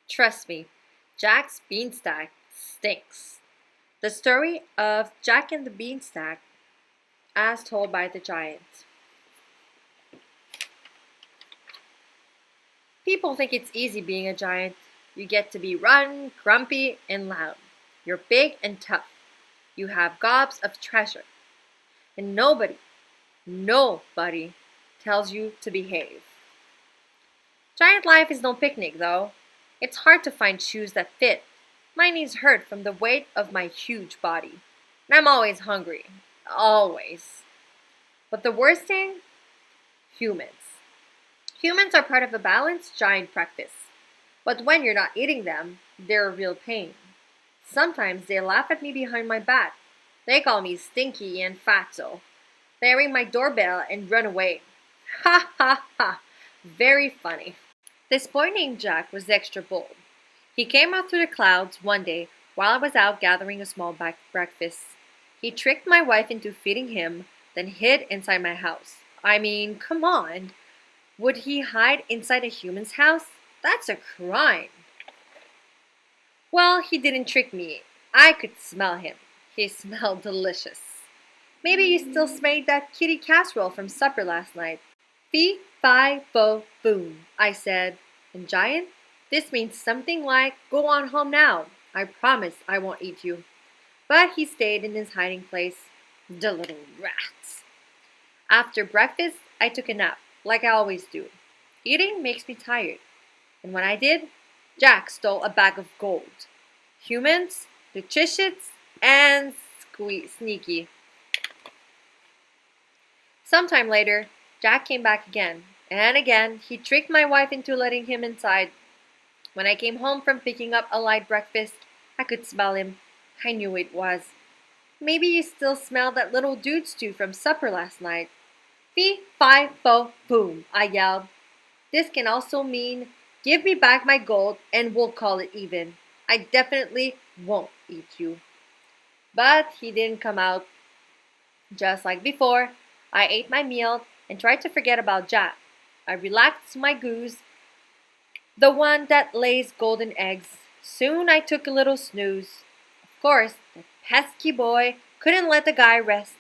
Trust me, Jack's Beanstalk stinks. The story of Jack and the Beanstalk, as told by the giant. People think it's easy being a giant. You get to be rotten, grumpy, and loud. You're big and tough. You have gobs of treasure. And nobody tells you to behave. Giant life is no picnic, though. It's hard to find shoes that fit. My knees hurt from the weight of my huge body. And I'm always hungry. Always. But the worst thing? Humans. Humans are part of a balanced giant breakfast. But when you're not eating them, they're a real pain. Sometimes they laugh at me behind my back. They call me stinky and fatso. They ring my doorbell and run away. Ha ha ha. Very funny. This boy named Jack was extra bold. He came out through the clouds one day while I was out gathering a small breakfast. He tricked my wife into feeding him, then hid inside my house. I mean, come on. Would he hide inside a human's house? That's a crime. Well, he didn't trick me. I could smell him. He smelled delicious. Maybe you still made that kitty casserole from supper last night. Fee, fi, fo, boom, I said. And giant, this means something like, go on home now. I promise I won't eat you. But he stayed in his hiding place. The little rats. After breakfast, I took a nap, like I always do. Eating makes me tired. And when I did, Jack stole a bag of gold. Humans, nutritious, and sneaky. Sometime later, Jack came back again, and again he tricked my wife into letting him inside. When I came home from picking up a light breakfast, I could smell him. I knew it was. Maybe you still smell that little dude stew from supper last night. Fee, fi, fo, boom, I yelled. This can also mean, give me back my gold and we'll call it even. I definitely won't eat you. But he didn't come out. Just like before, I ate my meal and tried to forget about Jack. I relaxed my goose, the one that lays golden eggs. Soon I took a little snooze. Of course, the pesky boy couldn't let the guy rest.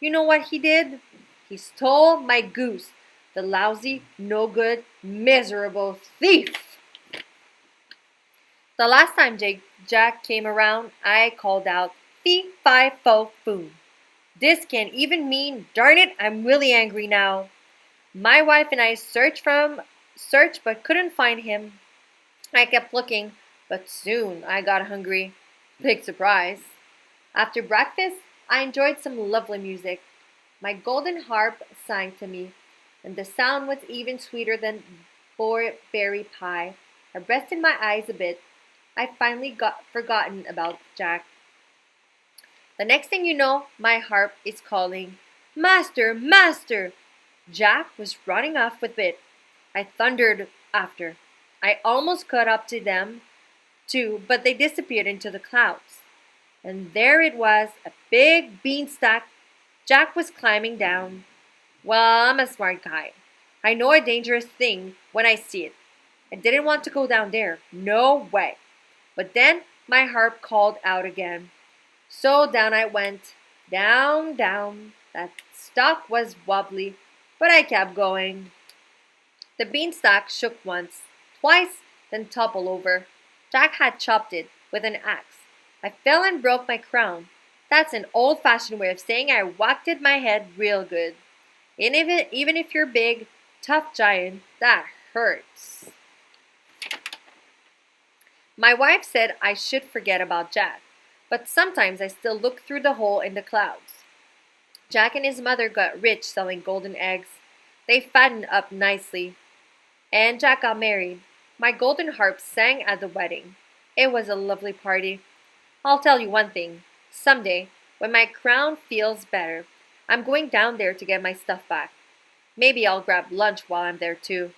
You know what he did? He stole my goose, the lousy, no good, miserable thief. The last time Jack came around, I called out, fee, fi, fo, boom. This can even mean, darn it, I'm really angry now. My wife and I searched but couldn't find him. I kept looking, but soon I got hungry. Big surprise. After breakfast, I enjoyed some lovely music. My golden harp sang to me, and the sound was even sweeter than berry pie. I rested my eyes a bit. I finally got forgotten about Jack. The next thing you know, my harp is calling, Master, Master! Jack was running off with it. I thundered after. I almost caught up to them, too, but they disappeared into the clouds. And there it was, a big beanstalk. Jack was climbing down. Well, I'm a smart guy. I know a dangerous thing when I see it. I didn't want to go down there. No way. But then my harp called out again. So down I went. Down, down. That stalk was wobbly, but I kept going. The beanstalk shook once, twice, then toppled over. Jack had chopped it with an axe. I fell and broke my crown. That's an old-fashioned way of saying I whacked it my head real good. And even if you're big, tough giant, that hurts. My wife said I should forget about Jack, but sometimes I still look through the hole in the clouds. Jack and his mother got rich selling golden eggs. They fattened up nicely. And Jack got married. My golden harp sang at the wedding. It was a lovely party. I'll tell you one thing. Someday, when my crown feels better, I'm going down there to get my stuff back. Maybe I'll grab lunch while I'm there too.